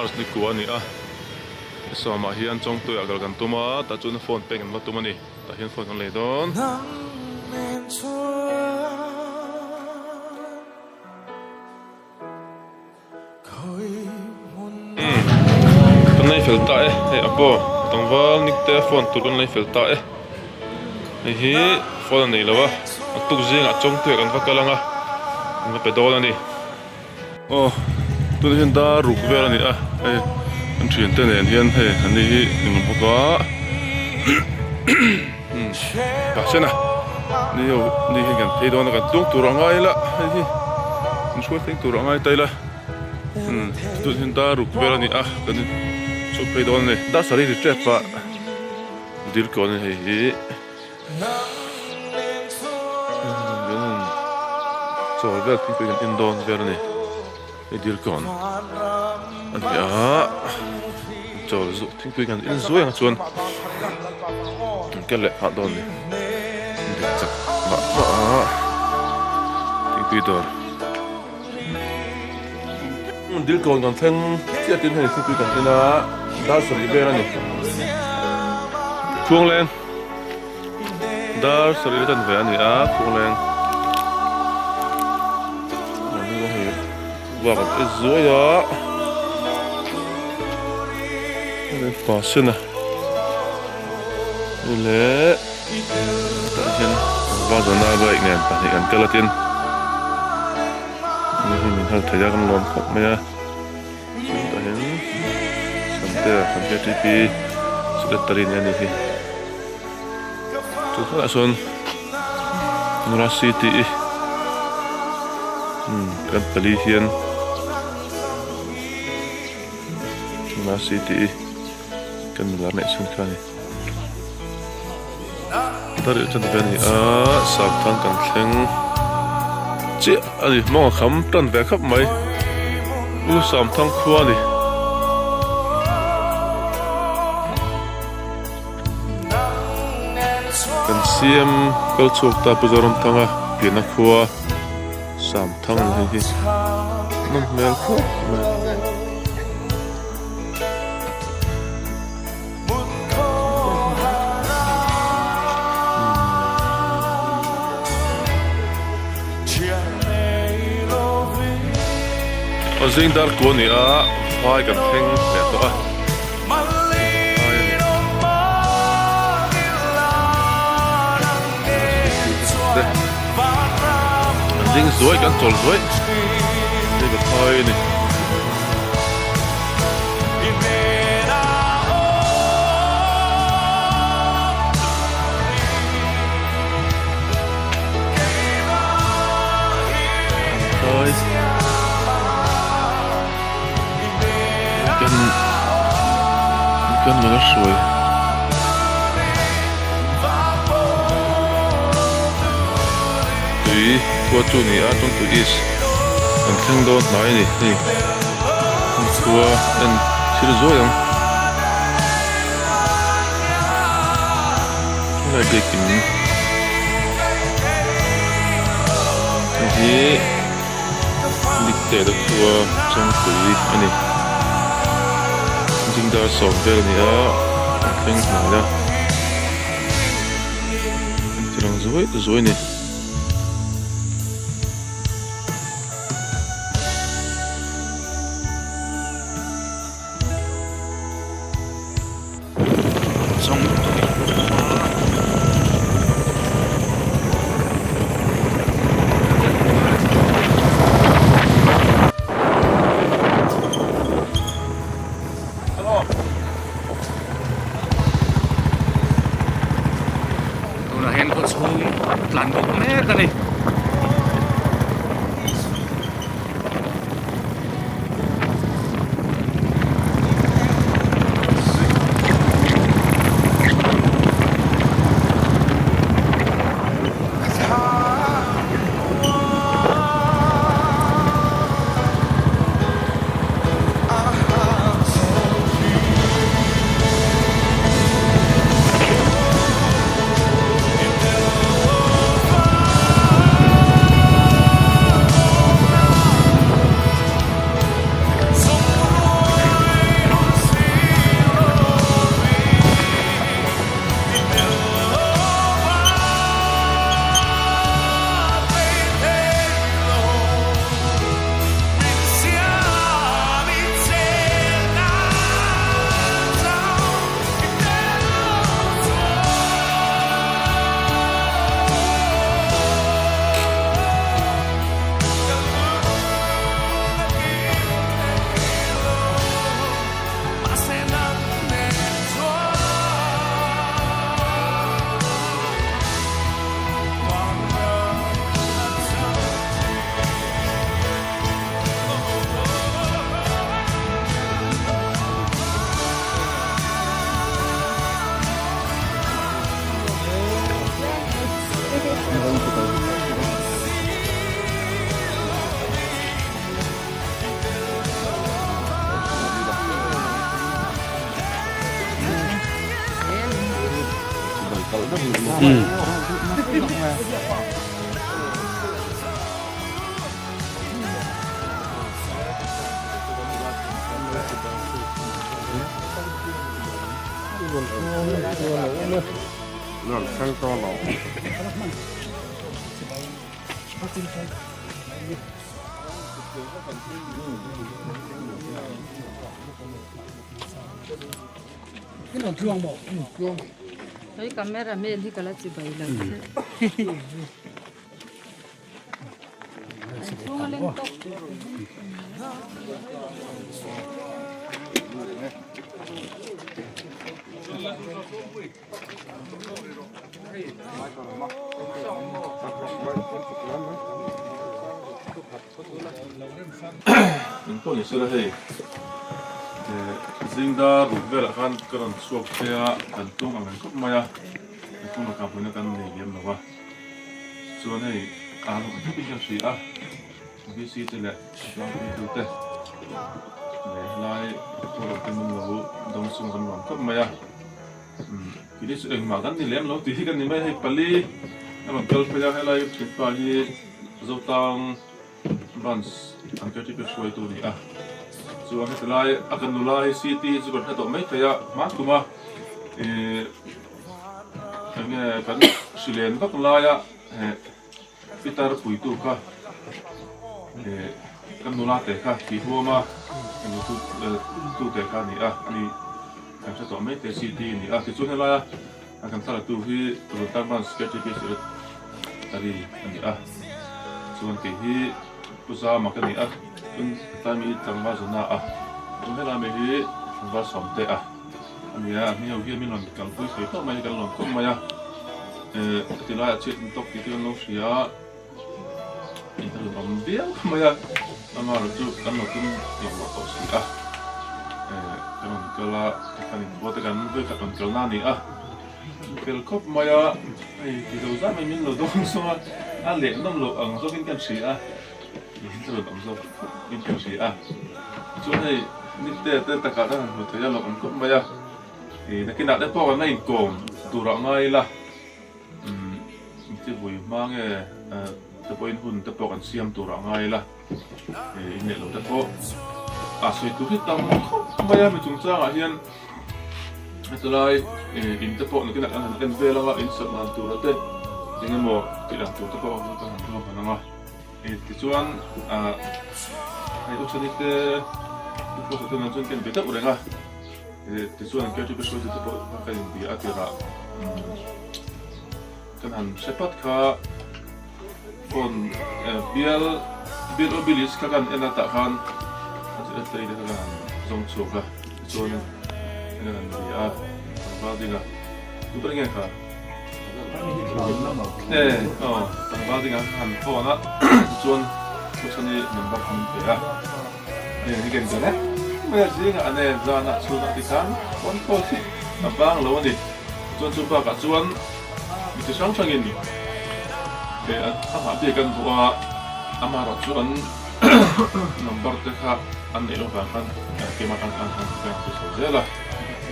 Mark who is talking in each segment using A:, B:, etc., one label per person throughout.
A: customers ni ku ani a so ma hian chong tu agal kan tuma ta chun phone pe kan ma tumani ta hian phone kan le don kan nei filta e he apo tangwal nik te phone tu kan nei filta e hi phone nei lawa tuk jing a chong tu kan vakalanga ma pe dol ani oh tu hian da ruk ver ani a an thian te nen hian he ani hi ning boka ka sena ni hi kan thei don kan tung tur angai la hi in short thing tur angai taila tu hian da ruk ver ani a kan chu pe don ne da sari ri trap pa dir ko ne hi so vel ti pe kan in don ver ani dir kon an ya chol zu thing pui kan in zu yang chuan ke le ha don ni de chak ba thing pui dor dir kon kan theng chia tin hai thing pui kan ina da sari ber ani chuang leng da sari tan ve ani a chuang leng và cái dưới đó đây phá xin à đây lẽ tại hiện vào giờ nào vậy nè tại hiện cái là tiền như mình hơi thấy ra con lon khóc mẹ tại hiện sản phẩm TP sẽ đặt tiền này thì chúng ta đã xuân Nora City kan pali hian na city kan lar ne sun khani tar chan bani a sam thang kan thleng che ani mo kham tan ve khap mai u sam thang khwa ni kan siam kal chuk ta puzaram thanga pina khwa sam thang hi nam mel kho zing dar ko ni a phai kan theng le to a ding zoi kan tol zoi ni ka phai ni kan mana suai tui tua tu ni a ton tu is an theng do nai ni ni tua en sir zo yang lai ke kin hi dikte do tua chang tui ani ding da so vel ni a theng na la tirang zoi ni
B: Luôn sang to lẩu.
C: cái nó thương bộ thương
D: thấy camera men thì cái là chỉ bảy lần xuống lên tóc
A: Então, isso aí. Zinda rubel kan karan suak saya kantung angan kop maya itu nak apa nak kan ni game nawa so ni anu itu bisa sih bisa itu le lang itu teh lai orang temen lalu dong sung kan orang kop maya jadi sudah makan ni lem lalu tihi kan ni mai pali nama kalau pernah helai kita ni zotang bans angkat itu sesuai tu ni so ang talay akan nulay city siguro na to may kaya matuma ang kan silen bak laya pitar puitu ka kan nulate ka hihoma ang tu te ka ni ni ang sa to may te city ni tisu na laya akan tala tu hi rutan sketchy piece tadi ani so ang hi pusa makani kun tami tangma zona kun hela me hi va somte ania mi ho hi mi lon kan pui se to mai kan lon ko maya ti la chet tok ti no sia inter lon dia maya ama ru kan no kun ti mo to si kan kala kan bo te kan ve ka ton kal na ni pel kop maya ti do za mai min lo dong so le nom lo ang so kin kan si itu loh omso itu sih soalnya ini teh takaran betul ya loh untuk bayar nak kena ada power na income turang ngay lah itu boleh mange tepoin hun tepokan siam turang ngay lah ini loh tepo asal itu kita mau bayar macam sana ahian setelah ini tepo nak kena kan vela insert nanti teh ini mau tidak tuh tepo kita hantu mana tichuan ai uchan ite ko sa tunan chun ken beta urenga tichuan ke chu beso te po ka in bi atira kan han sepat kha on bil obilis ka kan enata khan atira tai de kan zong chu ka tichuan kan bi ba dinga tu bringen ka ba dinga han po na chuan kuchani number han pe ni gen dane ma jinga ane zana chuna ti kan one forty abang lo ni chuan chu pa ka chuan mi te sang changin ni ama te kan bua ama ro chuan number te kha an elo ba kan ke ma kan ku so zela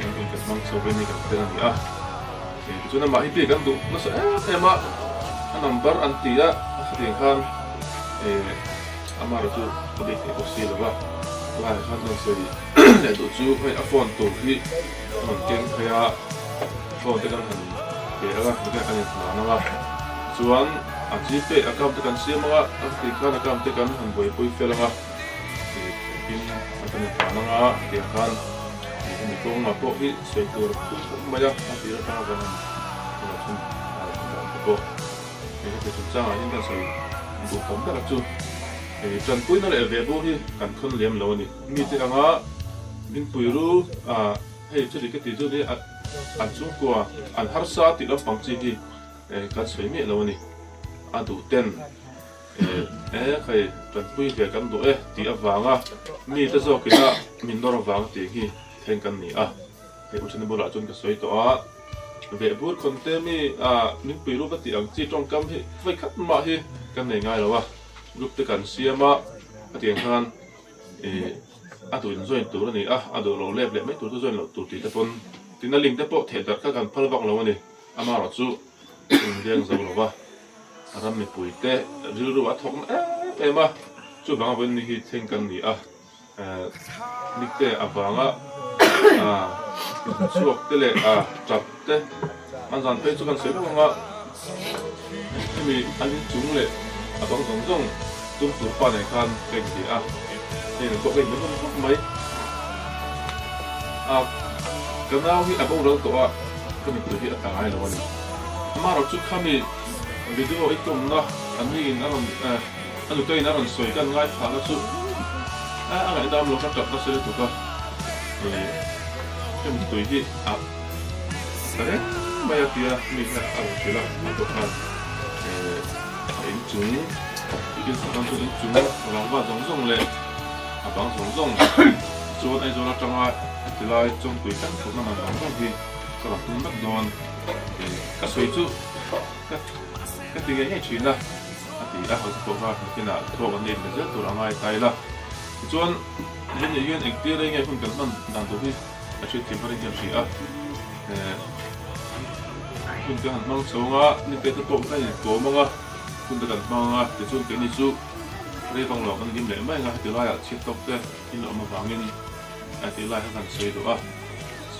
A: yang kun kes mang so be ni kan te ni chuan ma hi te kan du na sa ma number an ti ti kan amaro tu pode ter possível lá já não sei é do tu vai a fonte que não tem que a fonte kan han pera la bukan kan itu na chuan a chi pe account kan siam ma a ti kan account kan han boi fel ma pin akan na nga dia kan ini ko ma ko hi se tur ma ya a ti ra ka ban ko ini ke tu cha ini kan sai bu kom ta chu chan pui na le ve bo hi kan khon lem lo ni mi te anga min pui ru hei chu ke ti chu ni an chu ko an har sa ti lo pang chi hi kan sei mi lo ni a du ten khai chan pui ve kan do ti awanga mi te zo ki na min nor awang ti hi theng kan ni he u chen bo la chun ka soi to ve bur khon te mi min pui ru ka ti ang chi tong kam hi vai khat ma hi kan nei ngai lo lúc te kan siama atiang khan atuin join tur ni adu lo lep mai tur join lo tur ti te pon tina ling te po the dar ka kan phal bang lo ni ama ro chu riêng dầu rồi ba ram mi pui te riu ru athok em à chu bang bên ni hi theng kan ni à nik te awanga suak te le chap te an zan pe chu kan sei nga mi an chung le abang dong dong tum tu pa ne kan pek di ni ko ke ni ko mai kanau hi abang ro to ko ni tu hi ai lo ni mà rồi chút khăm thì video ít cũng nó anh đi nó còn anh được tôi nó còn soiกันง่ายphá nó chút anh lại đam lúc nó chặt nó sẽ được cơ thì cái mình tuổi thì đấy bây giờ thì mình là chỉ là một cái chúng cái sản phẩm chúng làm vào giống lệ bằng giống cho anh cho nó trong ai thì lại trong tuổi tác của nó là giống thì các bạn cũng bắt đầu các suy chú các tiếng nghe chuyện là thì họ sẽ có cái nào thuộc vấn đề mình rất tụi anh ai tay là chọn những người anh kia đây nghe không cần phân đàn tụi đi chuyện tìm vấn đề gì không cần hẳn mong xấu ngã nhưng cái tụi cái này cố mong không cần mong để chọn cái này chú đây bằng lọc anh kiếm lẽ mấy ngã thì lại chiết tóc đây thì nó mà vàng lên thì lại hắn xây đồ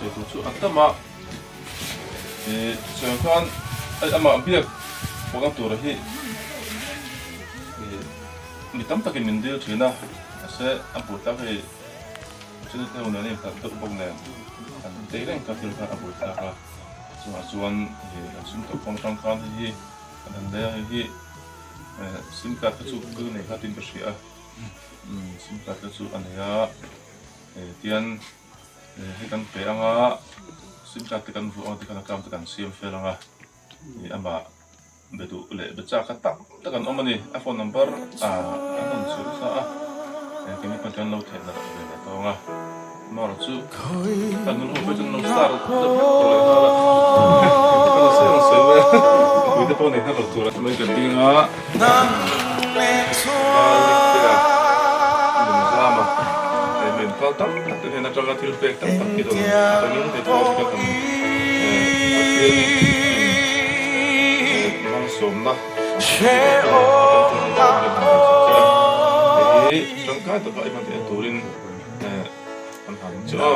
A: xây đồ chú ăn tâm saya kan ama biak orang tu rahi ni tam takin mendil China ase apu tak he China tu nani tak tu bong nen kan tereng ka til ka apu tak ka chuan sum to pong tang kan hi kan dia hi sim card chu ku nei ka tin ka sia sim card chu ania tian hi kan pe anga sim card tekan vu tekan account tekan sim felanga ni ama bedu le becha ka tak tekan omani phone number anon su sa kini patkan lo the na le to nga mor chu kan nu ho patkan lo star to hala ko se we ku de pone ha to ra mai ka tinga tam tu hena jaga til pek tam kido tangin te to ka tam mang som na jangka to ka iman te turin an han cho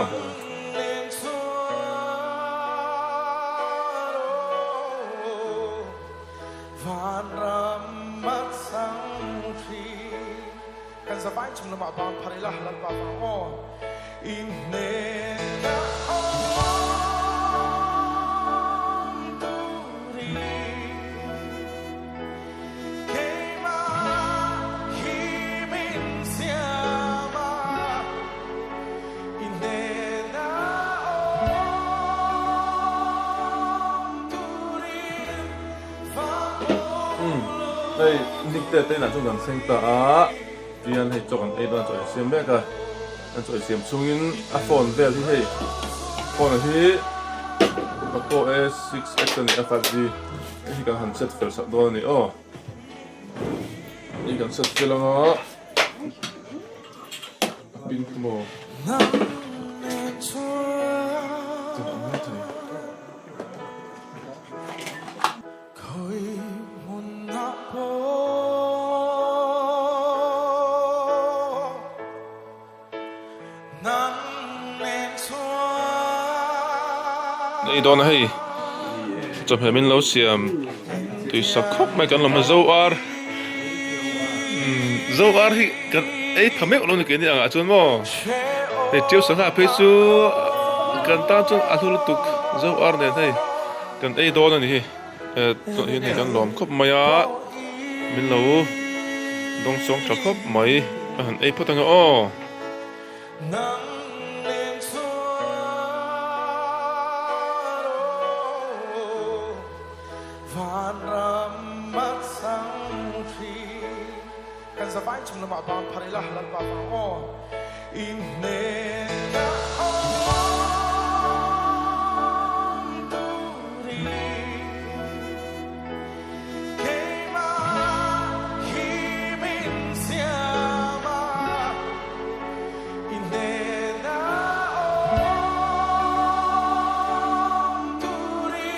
E: kan sabay chung na mabang parila halal ba mo inena turi kema himin siama inena turi
A: đây nick tên là trong gần sinh ta rian hay cho anh don cho xem bé cả anh cho xem xuống in phone về thì hay phone thì Oppo A6X này FRG thì cần hẳn set fel sắp đó này thì cần set fel là pin màu đây đó này chụp hình mình lâu xem thì sắp khóc mấy cái làm dâu ar thì cái ấy thằng mấy ông này cái gì à chun mò để chiếu sáng hạ phía su cần ta chun athul tuk dâu ar này thấy cần ấy đó này tụi hiện này cần làm khóc mấy á mình lâu đông sống chả khóc mấy anh ấy bắt đầu
E: kan sabay chung na mabang parila halal ba mo inena turi kema himin siama inena turi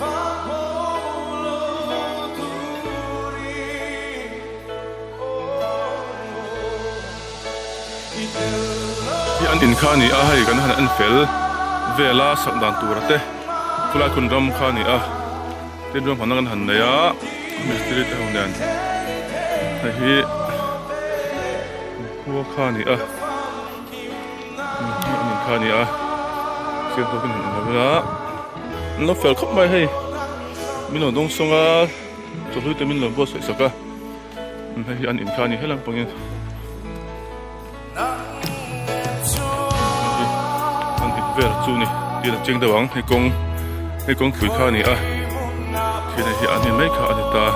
E: fa
A: an in kha ni a hei kan han an fel vela sak dan turate fulai kun ram kha ni a tin ram han han nei a mistri ta hunan hi huwa kha ni a an in kha ni a sia to kan na vela no fel khop mai hei min no dong songa cho hui te min lo bo sai saka hei an in kha ni helang pangin về là chú này đi là trên đầu vắng hay con quỷ kha này à khi này thì anh nhìn mấy kha anh ta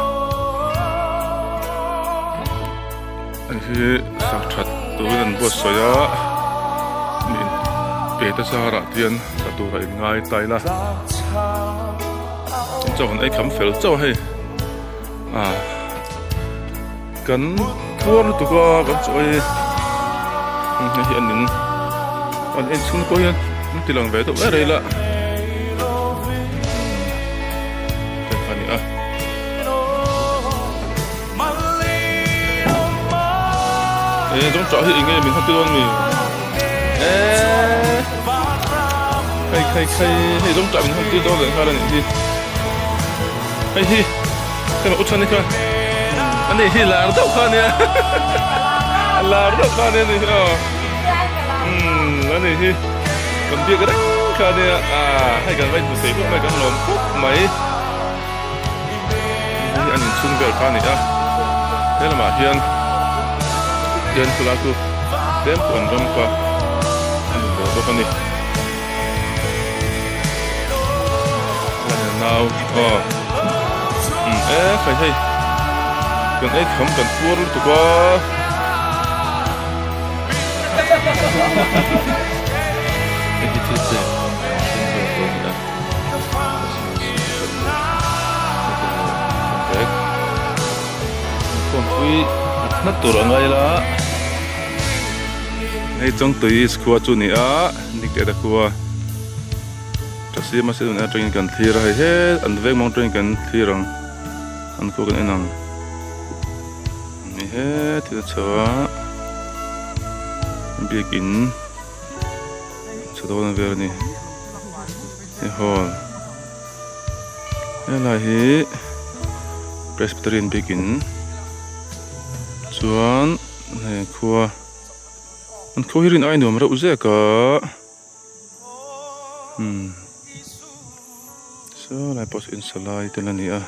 A: anh khi sạc chặt tôi lần bớt soi á mình bé ta sa ra tiền ta tôi lại ngay tay là cho anh ấy khám phèo cho hay à cắn cuốn tụi con vẫn chơi hiện những anh em xuống coi anh thì lòng vé tụi bé đây là cái phần này à giống chó thì nghe mình không tiêu mình hay giống chó mình không tiêu đâu rồi sao là gì hay cái mà út chân đi coi anh này hi là đâu con nè là đâu con nè thì anh này hi còn việc cái đấy kha nè hay cần vay một tí cũng phải cần lồng phúc mấy anh xuống về kha này á thế là mà hiền pula tu dem pun ram pa anh đổ con này nào phải hay cần ấy không cần thua luôn tụi qua con phui nát tụi rồi ngay là này trong tụi squat chu này á nick để đặt qua chắc gì mà sẽ được training cần thi ra hết anh về mong training cần thi rằng anh cố gắng anh này hết thì cho begin cho đó là về này hall đây là hi Presbyterian begin chuan này khua anh khua hirin ai nữa mà đâu dễ cả so lại post in slide tên là gì à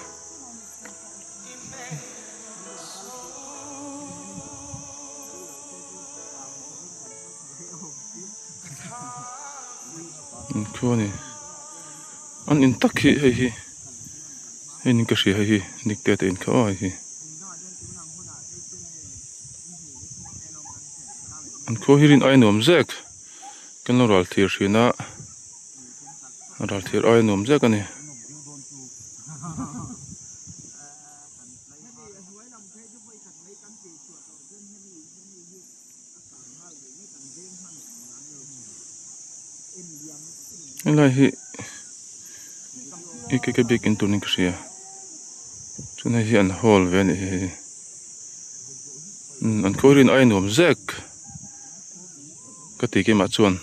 A: khua này anh in tắc hi hay nín cái gì hay nín cái tên khao hay anh khua hirin ai nữa mà dễ cái nó rải thiệt gì na rải thiệt ai nữa mà dễ cái này này hi cái big in tuning cái gì cho nên hi anh hall về này anh khôi rin ai nuông zek cái tí cái mặt chuan